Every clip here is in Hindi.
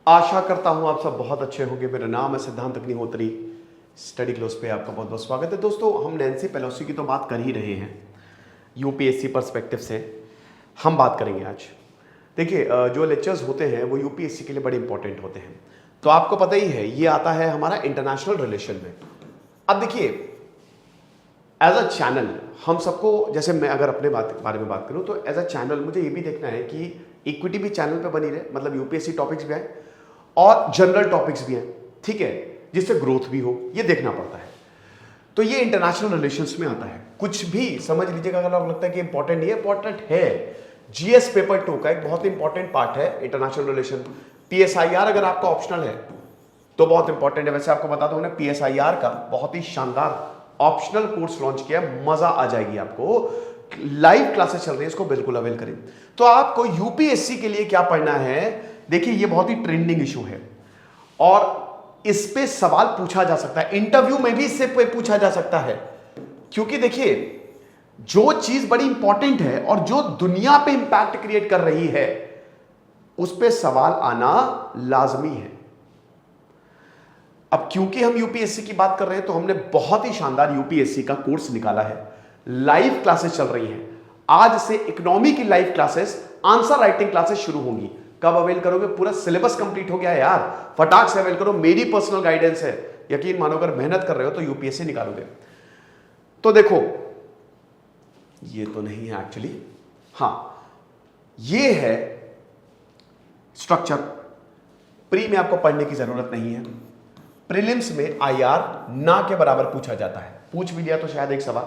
आशा करता हूं आप सब बहुत अच्छे होंगे। मेरा नाम है सिद्धांत अग्निहोत्री। स्टडी क्लोज पे आपका बहुत बहुत स्वागत है। दोस्तों, हम नैन्सी पेलोसी की तो बात कर ही रहे हैं, यूपीएससी पर्सपेक्टिव से हम बात करेंगे आज। देखिए, जो लेक्चर्स होते हैं वो यूपीएससी के लिए बड़े इंपॉर्टेंट होते हैं। तो आपको पता ही है, ये आता है हमारा इंटरनेशनल रिलेशन में। अब देखिए, एज अ चैनल हम सबको, जैसे मैं अगर अपने बारे में बात करूं तो एज अ चैनल मुझे ये भी देखना है कि इक्विटी भी चैनल पे बनी रहे, मतलब यूपीएससी टॉपिक्स भी आए और जनरल टॉपिक्स भी हैं, ठीक है, जिससे ग्रोथ भी हो, ये देखना पड़ता है। तो ये इंटरनेशनल रिलेशंस में आता है। कुछ भी समझ लीजिएगा, अगर आपको लगता है कि इंपॉर्टेंट नहीं है, इंपॉर्टेंट है। जीएस पेपर 2 का एक बहुत इंपॉर्टेंट पार्ट है इंटरनेशनल रिलेशन। पीएसआईआर अगर आपका ऑप्शनल है तो बहुत इंपॉर्टेंट है। वैसे आपको बता दूं, मैंने पीएसआईआर का बहुत ही शानदार ऑप्शनल कोर्स लॉन्च किया, मजा आ जाएगी आपको। लाइव क्लासेस चल रही है, इसको बिल्कुल अवेल करें। तो आपको यूपीएससी के लिए क्या पढ़ना है, देखिए ये बहुत ही ट्रेंडिंग इशू है और इस पे सवाल पूछा जा सकता है, इंटरव्यू में भी इससे पूछा जा सकता है। क्योंकि देखिए, जो चीज बड़ी इंपॉर्टेंट है और जो दुनिया पे इंपैक्ट क्रिएट कर रही है, उस पे सवाल आना लाजमी है। अब क्योंकि हम यूपीएससी की बात कर रहे हैं तो हमने बहुत ही शानदार यूपीएससी का कोर्स निकाला है। लाइव क्लासेस चल रही हैं। आज से इकोनॉमी की live classes, answer writing classes शुरू होंगी। कब अवेल करोगे? पूरा सिलेबस कंप्लीट हो गया है यार, फटाक से अवेल करो। मेरी पर्सनल गाइडेंस है, यकीन मानो अगर मेहनत कर रहे हो तो यूपीएससी निकालोगे। तो देखो, ये तो नहीं है एक्चुअली, हां ये है स्ट्रक्चर। प्री में आपको पढ़ने की जरूरत नहीं है। प्रीलिम्स में आईआर ना के बराबर पूछा जाता है, पूछ भी लिया तो शायद एक सवाल,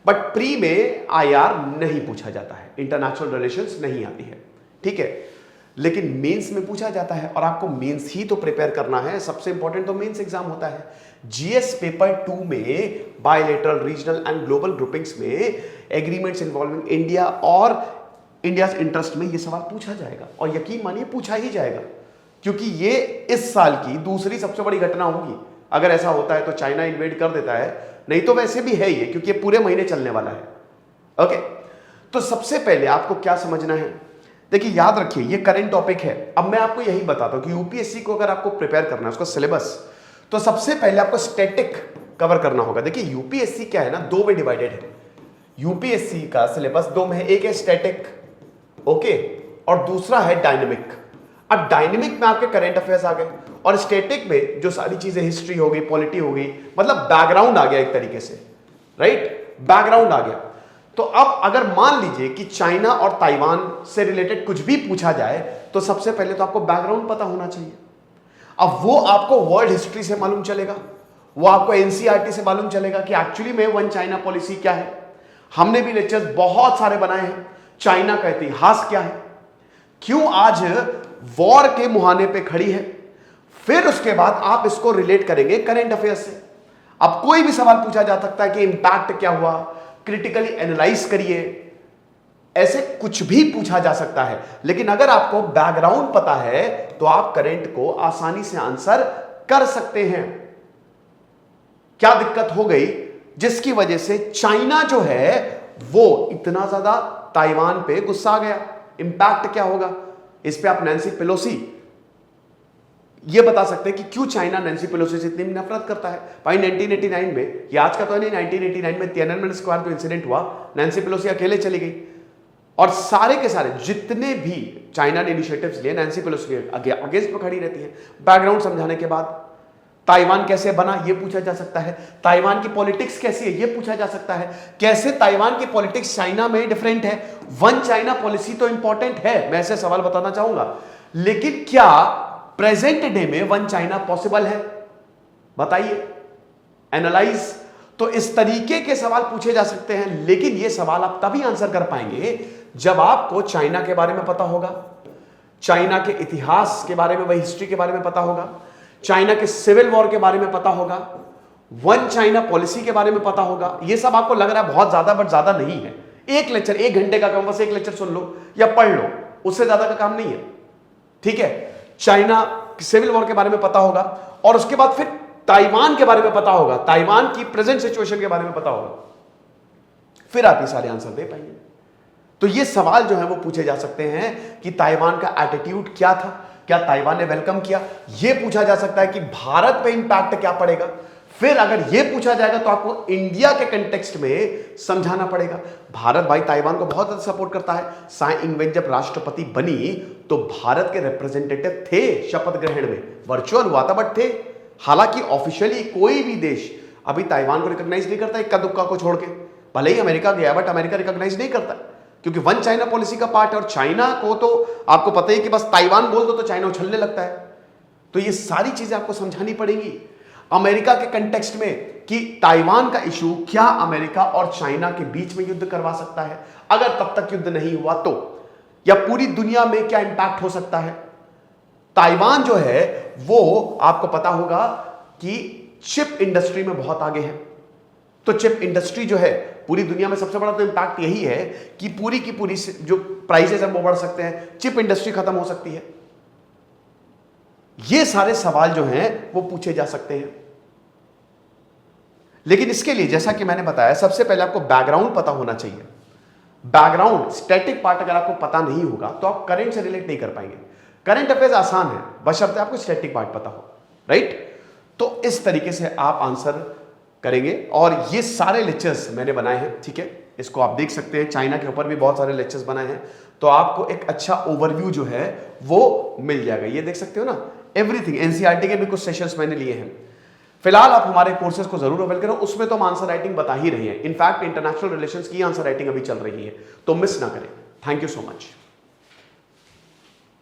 बट प्री में आईआर नहीं पूछा जाता है, इंटरनेशनल रिलेशंस नहीं आती है, ठीक है। लेकिन मेंस में पूछा जाता है और आपको मेंस ही तो प्रिपेयर करना है। सबसे इंपॉर्टेंट तो मेंस एग्जाम होता है। जीएस पेपर 2 में bilateral, regional and global groupings में एग्रीमेंट्स इन्वॉल्विंग इंडिया और इंडिया इंटरेस्ट में यह सवाल पूछा जाएगा, और यकीन मानिए पूछा ही जाएगा, क्योंकि ये इस साल की दूसरी सबसे बड़ी घटना होगी। अगर ऐसा होता है तो चाइना इन्वेड कर देता है, नहीं तो वैसे भी है ये, क्योंकि ये पूरे महीने चलने वाला है। ओके, तो सबसे पहले आपको क्या समझना है, देखिए याद रखिए ये करंट टॉपिक है। अब मैं आपको यही बताता हूं कि यूपीएससी को अगर आपको प्रिपेयर करना है, उसका सिलेबस, तो सबसे पहले आपको स्टैटिक कवर करना होगा। देखिए यूपीएससी क्या है ना, दो में डिवाइडेड है। यूपीएससी का सिलेबस दो में है, एक है स्टैटिक, ओके, और दूसरा है डायनेमिक। अब डायनेमिक में आपके करंट अफेयर्स आ गए और स्टैटिक में जो सारी चीजें, हिस्ट्री हो गई, पॉलिटी हो गई, मतलब बैकग्राउंड आ गया एक तरीके से, राइट, बैकग्राउंड आ गया। तो अब अगर मान लीजिए कि चाइना और ताइवान से रिलेटेड कुछ भी पूछा जाए, तो सबसे पहले तो आपको बैकग्राउंड पता होना चाहिए। अब वो आपको वर्ल्ड हिस्ट्री से मालूम चलेगा, वो आपको एनसीईआरटी से मालूम चलेगा कि एक्चुअली में वन चाइना पॉलिसी क्या है। हमने भी लेक्चर्स बहुत सारे बनाए हैं, चाइना का इतिहास क्या है, क्यों आज वॉर के मुहाने पे खड़ी है। फिर उसके बाद आप इसको रिलेट करेंगे करंट अफेयर्स से। अब कोई भी सवाल पूछा जा सकता है कि इंपैक्ट क्या हुआ, क्रिटिकली एनालाइज करिए, ऐसे कुछ भी पूछा जा सकता है। लेकिन अगर आपको बैकग्राउंड पता है तो आप करंट को आसानी से आंसर कर सकते हैं। क्या दिक्कत हो गई जिसकी वजह से चाइना जो है वो इतना ज्यादा ताइवान पे गुस्सा आ गया? इंपैक्ट क्या होगा इस पे? आप नैन्सी पेलोसी ये बता सकते हैं कि क्यों चाइना नैन्सी पेलोसी से इतनी नफरत करता है। भाई 1989 में, ये आज का तो नहीं, 1989 में तियाननमेन स्क्वायर जो इंसिडेंट हुआ, नैन्सी पेलोसी अकेले चली गई और सारे के सारे जितने भी चाइना ने इनिशिएटिव्स लिए, नैन्सी पेलोसी के अगेंस्ट में खड़ी रहती है। बैकग्राउंड समझाने के बाद ताइवान कैसे बना ये पूछा जा सकता है, ताइवान की पॉलिटिक्स कैसी है ये पूछा जा सकता है, कैसे ताइवान की पॉलिटिक्स चाइना में डिफरेंट है, वन चाइना पॉलिसी तो इंपॉर्टेंट है, मैं ऐसे सवाल बताना चाहूंगा। लेकिन क्या प्रेजेंट डे में वन चाइना पॉसिबल है, बताइए, एनालाइज। तो इस तरीके के सवाल पूछे जा सकते हैं, लेकिन ये सवाल आप तभी आंसर कर पाएंगे जब आपको चाइना के बारे में पता होगा, चाइना के इतिहास के बारे में, वही हिस्ट्री के बारे में पता होगा, चाइना के सिविल वॉर के बारे में पता होगा, वन चाइना पॉलिसी के बारे में पता होगा। ये सब आपको लग रहा है बहुत ज्यादा, बट ज्यादा नहीं है। एक लेक्चर, 1 घंटे का काम, बस एक लेक्चर सुन लो या पढ़ लो, उससे ज्यादा का काम नहीं है, ठीक है। चाइना सिविल वॉर के बारे में पता होगा और उसके बाद फिर ताइवान के बारे में पता होगा, ताइवान की प्रेजेंट सिचुएशन के बारे में पता होगा, फिर आप ये सारे आंसर दे पाएंगे। तो ये सवाल जो है वो पूछे जा सकते हैं कि ताइवान का एटीट्यूड क्या था, क्या ताइवान ने वेलकम किया? यह पूछा जा सकता है कि भारत पे इंपैक्ट क्या पड़ेगा। फिर अगर यह पूछा जाएगा तो आपको इंडिया के कंटेक्स्ट में समझाना पड़ेगा। भारत भाई ताइवान को बहुत ज्यादा सपोर्ट करता है। साई इंगवेन जब राष्ट्रपति बनी तो भारत के रिप्रेजेंटेटिव थे शपथ ग्रहण में, वर्चुअल हुआ था बट थे। हालांकि ऑफिशियली कोई भी देश अभी ताइवान को रिकॉग्नाइज नहीं करता, इक्का दुक्का को छोड़ के। भले ही अमेरिका गया बट अमेरिका रिकॉग्नाइज नहीं करता क्योंकि वन चाइना पॉलिसी का पार्ट है। और चाइना को तो आपको पता ही कि बस ताइवान बोल दो तो चाइना उछलने लगता है। तो ये सारी चीजें आपको समझानी पड़ेंगी अमेरिका के कंटेक्स्ट में कि ताइवान का इशू क्या अमेरिका और चाइना के बीच में युद्ध करवा सकता है, अगर तब तक युद्ध नहीं हुआ तो, या पूरी दुनिया में क्या इंपैक्ट हो सकता है। ताइवान जो है वो आपको पता होगा कि चिप इंडस्ट्री में बहुत आगे है। तो चिप इंडस्ट्री जो है पूरी दुनिया में सबसे बड़ा तो इंपैक्ट यही है कि पूरी की पूरी जो प्राइसेस है वो बढ़ सकते हैं, चिप इंडस्ट्री खत्म हो सकती है। ये सारे सवाल जो हैं वो पूछे जा सकते हैं। लेकिन इसके लिए जैसा कि मैंने बताया, सबसे पहले आपको बैकग्राउंड पता होना चाहिए। बैकग्राउंड स्टैटिक पार्ट अगर आपको पता नहीं होगा तो आप करंट से रिलेट नहीं कर पाएंगे। करंट अफेयर्स आसान है बशर्ते आपको स्टैटिक पार्ट पता हो, राइट। तो इस तरीके से आप आंसर करेंगे। और ये सारे लेक्चर्स मैंने बनाए हैं, ठीक है, इसको आप देख सकते हैं। चाइना के ऊपर भी बहुत सारे लेक्चर्स बनाए हैं, तो आपको एक अच्छा ओवरव्यू जो है वो मिल जाएगा। ये देख सकते हो ना, एवरीथिंग। एनसीईआरटी के भी कुछ सेशंस मैंने लिए हैं। फिलहाल आप हमारे कोर्सेज को जरूर अवेल करो, उसमें तो हम आंसर राइटिंग बता ही रहे हैं। इनफैक्ट इंटरनेशनल रिलेशंस की आंसर राइटिंग अभी चल रही है, तो मिस ना करें। Thank you so much.